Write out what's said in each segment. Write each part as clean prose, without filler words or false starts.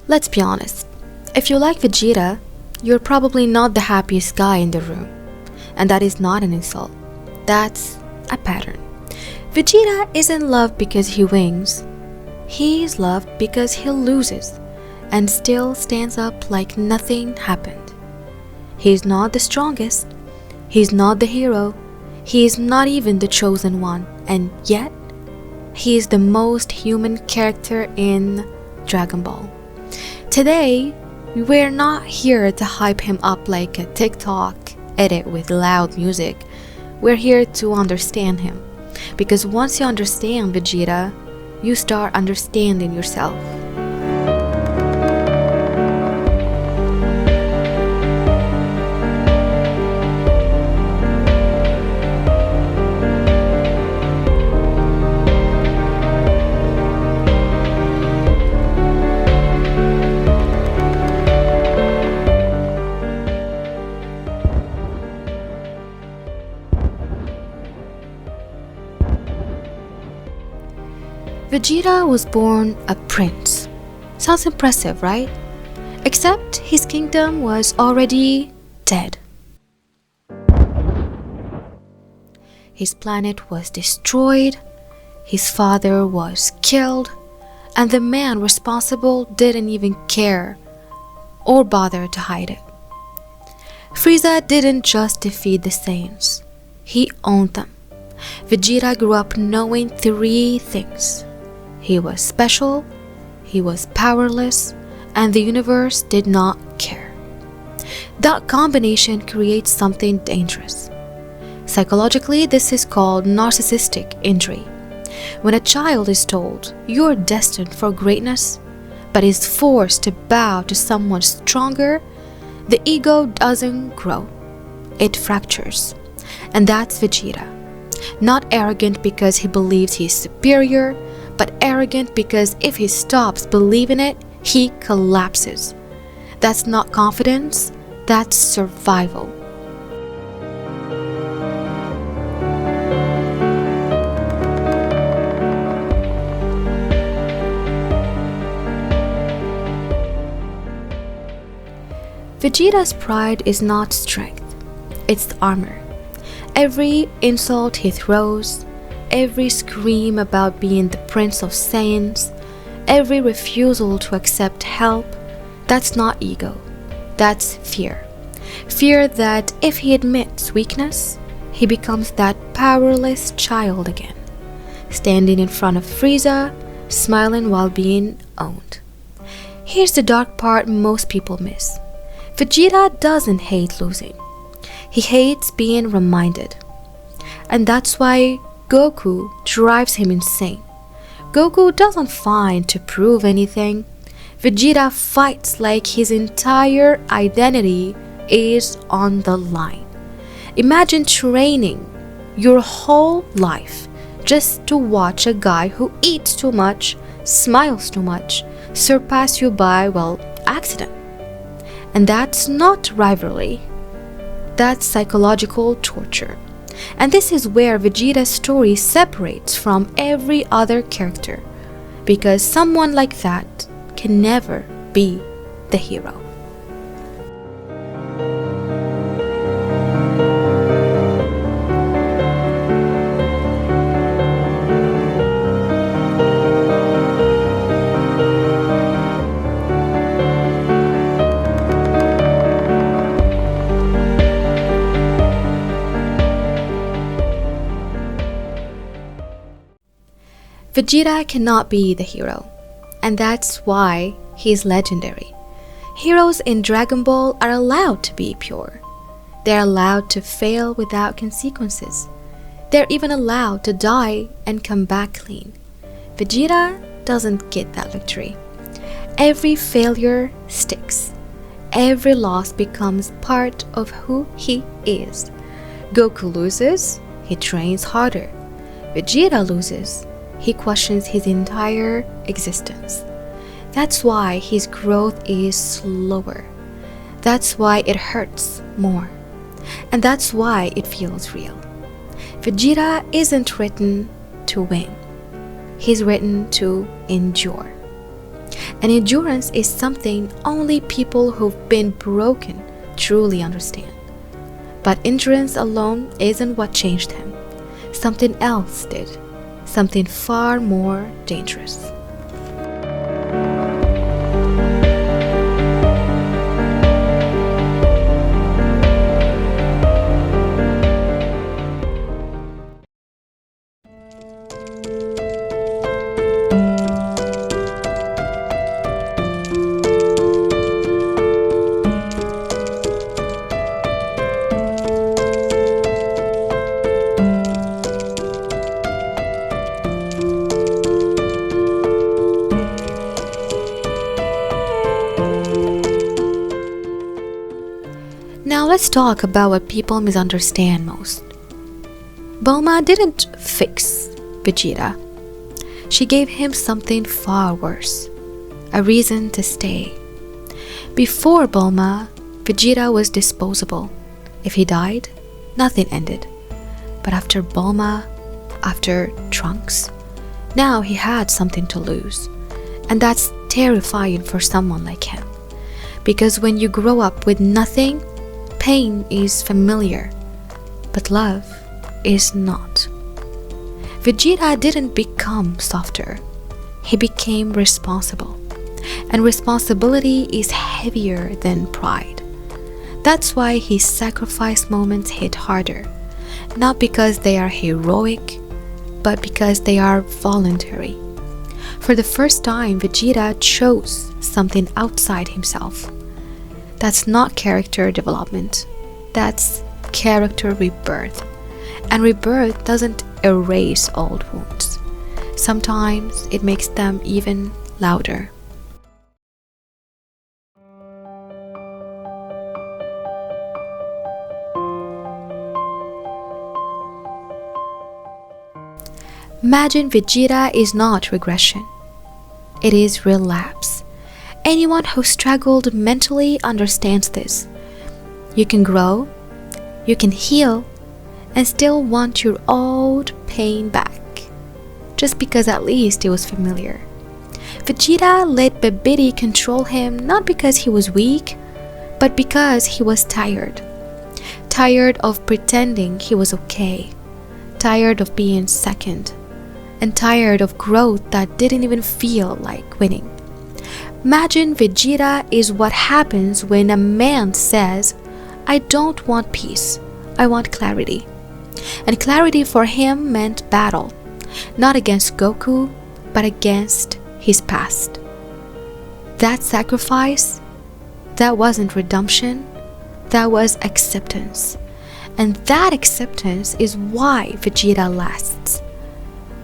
Let's be honest. If you like Vegeta, you're probably not the happiest guy in the room. And that is not an insult. That's a pattern. Vegeta isn't loved because he wins. He is loved because he loses and still stands up like nothing happened. He is not the strongest. He is not the hero. He is not even the chosen one. And yet, he is the most human character in Dragon Ball. Today, we're not here to hype him up like a TikTok edit with loud music. We're here to understand him. Because once you understand Vegeta, you start understanding yourself. Vegeta was born a prince. Sounds impressive, right? Except his kingdom was already dead. His planet was destroyed, his father was killed, and the man responsible didn't even care or bother to hide it. Frieza didn't just defeat the Saiyans, he owned them. Vegeta grew up knowing three things. He was special, he was powerless, and the universe did not care. That combination creates something dangerous. Psychologically, this is called narcissistic injury. When a child is told, "You're destined for greatness," but is forced to bow to someone stronger, the ego doesn't grow. It fractures. And that's Vegeta. Not arrogant because he believes he's superior, but arrogant because if he stops believing it, he collapses. That's not confidence, that's survival. Vegeta's pride is not strength, it's armor. Every insult he throws, every scream about being the Prince of Saiyans, every refusal to accept help, that's not ego, that's fear. Fear that if he admits weakness, he becomes that powerless child again, standing in front of Frieza, smiling while being owned. Here's the dark part most people miss. Vegeta doesn't hate losing. He hates being reminded. And that's why Goku drives him insane. Goku doesn't fight to prove anything. Vegeta fights like his entire identity is on the line. Imagine training your whole life just to watch a guy who eats too much, smiles too much, surpass you by, well, accident. And that's not rivalry. That's psychological torture. And this is where Vegeta's story separates from every other character, because someone like that can never be the hero. Vegeta cannot be the hero, and that's why he's legendary. Heroes in Dragon Ball are allowed to be pure. They're allowed to fail without consequences. They're even allowed to die and come back clean. Vegeta doesn't get that luxury. Every failure sticks. Every loss becomes part of who he is. Goku loses, he trains harder. Vegeta loses, he questions his entire existence. That's why his growth is slower. That's why it hurts more. And that's why it feels real. Vegeta isn't written to win. He's written to endure. And endurance is something only people who've been broken truly understand. But endurance alone isn't what changed him. Something else did. Something far more dangerous. Now let's talk about what people misunderstand most. Bulma didn't fix Vegeta. She gave him something far worse, a reason to stay. Before Bulma, Vegeta was disposable. If he died, nothing ended. But after Bulma, after Trunks, now he had something to lose. And that's terrifying for someone like him. Because when you grow up with nothing, pain is familiar, but love is not. Vegeta didn't become softer. He became responsible. And responsibility is heavier than pride. That's why his sacrifice moments hit harder. Not because they are heroic, but because they are voluntary. For the first time, Vegeta chose something outside himself. That's not character development. That's character rebirth. And rebirth doesn't erase old wounds. Sometimes it makes them even louder. Imagine Vegeta is not regression. It is relapse. Anyone who struggled mentally understands this. You can grow, you can heal, and still want your old pain back, just because at least it was familiar. Vegeta let Babidi control him not because he was weak, but because he was tired. Tired of pretending he was okay, tired of being second, and tired of growth that didn't even feel like winning. Imagine Vegeta is what happens when a man says, I don't want peace, I want clarity. And clarity for him meant battle, not against Goku, but against his past. That sacrifice, that wasn't redemption, that was acceptance. And that acceptance is why Vegeta lasts,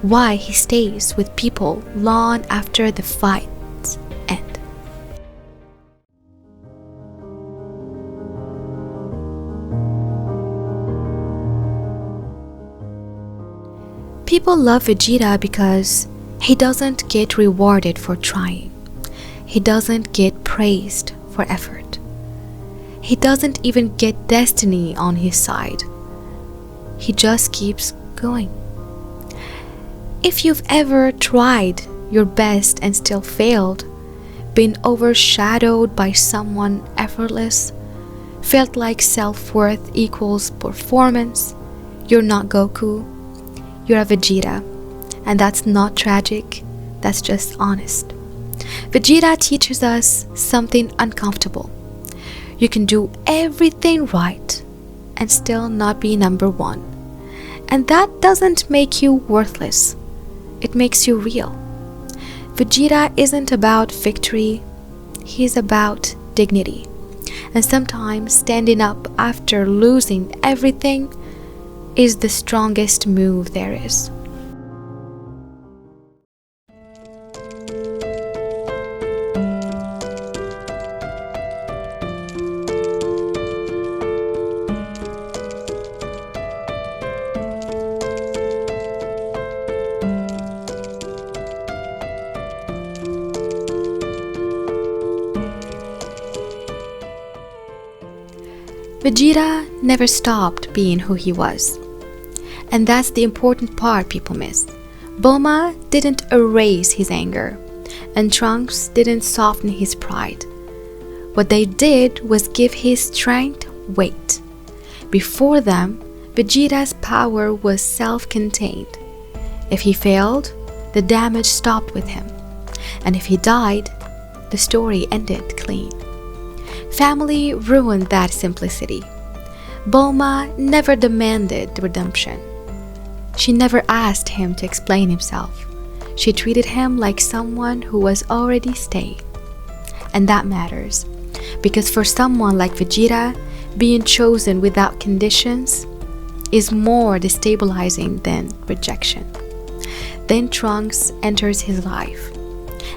why he stays with people long after the fight end. People love Vegeta because he doesn't get rewarded for trying. He doesn't get praised for effort. He doesn't even get destiny on his side. He just keeps going. If you've ever tried your best and still failed, been overshadowed by someone effortless, felt like self-worth equals performance, you're not Goku, you're a Vegeta. And that's not tragic, that's just honest. Vegeta teaches us something uncomfortable. You can do everything right and still not be number one. And that doesn't make you worthless. It makes you real. Vegeta isn't about victory, he's about dignity. And sometimes standing up after losing everything is the strongest move there is. Vegeta never stopped being who he was. And that's the important part people miss. Bulma didn't erase his anger. and Trunks didn't soften his pride. What they did was give his strength weight. Before them, Vegeta's power was self-contained. If he failed, the damage stopped with him, and if he died, the story ended clean. Family ruined that simplicity. Bulma never demanded redemption. She never asked him to explain himself. She treated him like someone who was already staying. And that matters, because for someone like Vegeta, being chosen without conditions is more destabilizing than rejection. Then Trunks enters his life,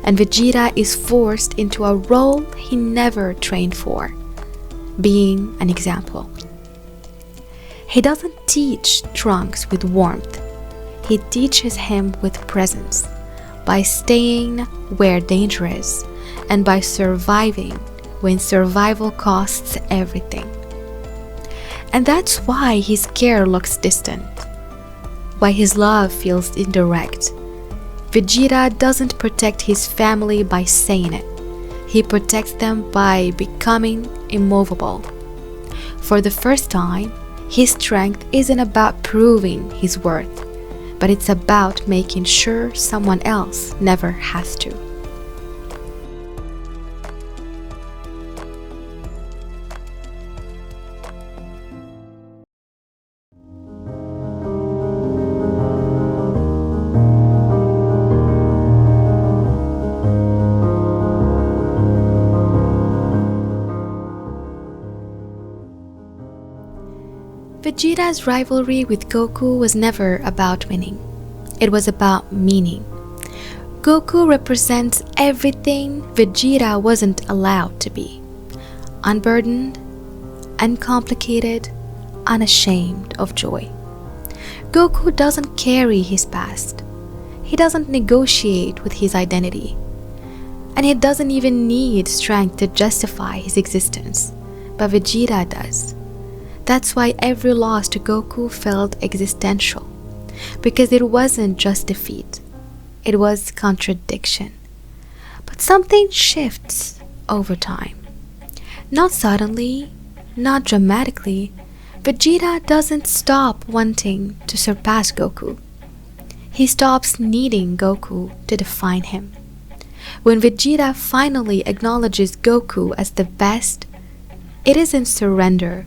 and Vegeta is forced into a role he never trained for, being an example. He doesn't teach Trunks with warmth. He teaches him with presence, by staying where danger is, and by surviving when survival costs everything. And that's why his care looks distant, why his love feels indirect. Vegeta doesn't protect his family by saying it. He protects them by becoming immovable. For the first time, his strength isn't about proving his worth, but it's about making sure someone else never has to. Vegeta's rivalry with Goku was never about winning. It was about meaning. Goku represents everything Vegeta wasn't allowed to be. Unburdened, uncomplicated, unashamed of joy. Goku doesn't carry his past. He doesn't negotiate with his identity. And he doesn't even need strength to justify his existence. But Vegeta does. That's why every loss to Goku felt existential, because it wasn't just defeat, it was contradiction. But something shifts over time. Not suddenly, not dramatically. Vegeta doesn't stop wanting to surpass Goku. He stops needing Goku to define him. When Vegeta finally acknowledges Goku as the best, it isn't surrender.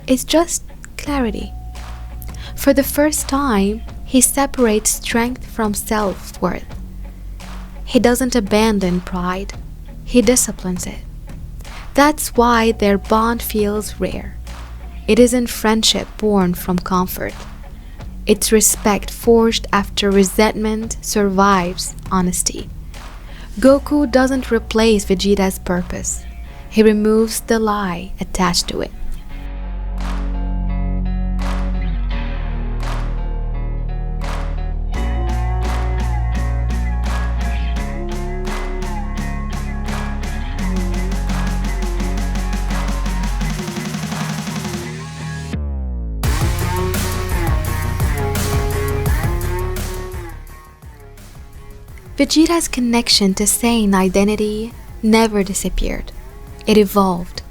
It's just clarity. For the first time, he separates strength from self-worth. He doesn't abandon pride, he disciplines it. That's why their bond feels rare. It isn't friendship born from comfort. It's respect forged after resentment survives honesty. Goku doesn't replace Vegeta's purpose. He removes the lie attached to it. Vegeta's connection to Saiyan identity never disappeared. It evolved.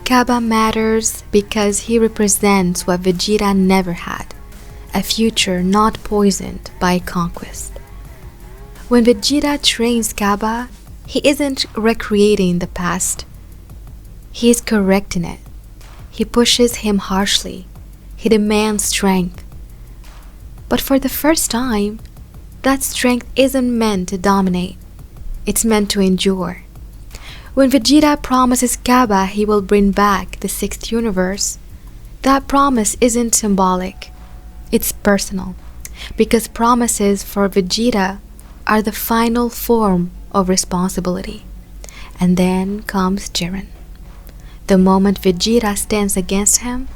Kaba matters because he represents what Vegeta never had, a future not poisoned by conquest. When Vegeta trains Kaba, he isn't recreating the past. He is correcting it. He pushes him harshly. He demands strength. But for the first time, that strength isn't meant to dominate. It's meant to endure. When Vegeta promises Kaba he will bring back the sixth universe, that promise isn't symbolic. It's personal. Because promises for Vegeta are the final form of responsibility. And then comes Jiren. The moment Vegeta stands against him,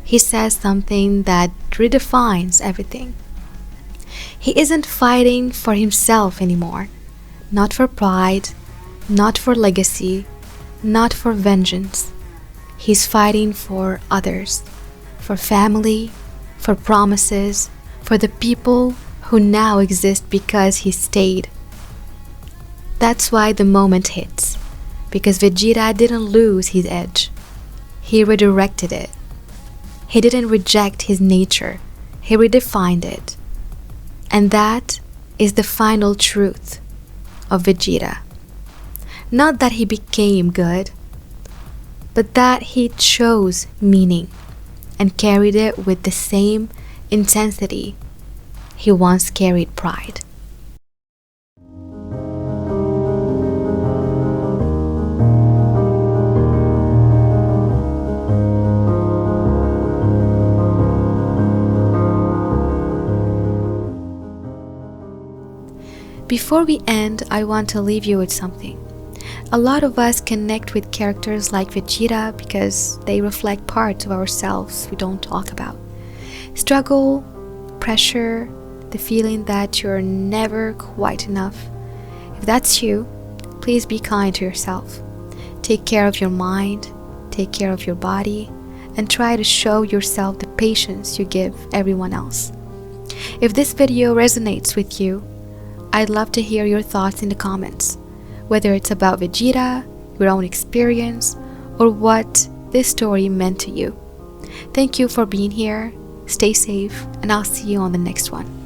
he says something that redefines everything. He isn't fighting for himself anymore, not for pride, not for legacy, not for vengeance. He's fighting for others, for family, for promises, for the people who now exist because he stayed. That's why the moment hits, because Vegeta didn't lose his edge, he redirected it. He didn't reject his nature, he redefined it. And that is the final truth of Vegeta. Not that he became good, but that he chose meaning and carried it with the same intensity he once carried pride. Before we end, I want to leave you with something. A lot of us connect with characters like Vegeta because they reflect parts of ourselves we don't talk about. Struggle, pressure, the feeling that you're never quite enough. If that's you, please be kind to yourself. Take care of your mind, take care of your body, and try to show yourself the patience you give everyone else. If this video resonates with you, I'd love to hear your thoughts in the comments, whether it's about Vegeta, your own experience, or what this story meant to you. Thank you for being here, stay safe, and I'll see you on the next one.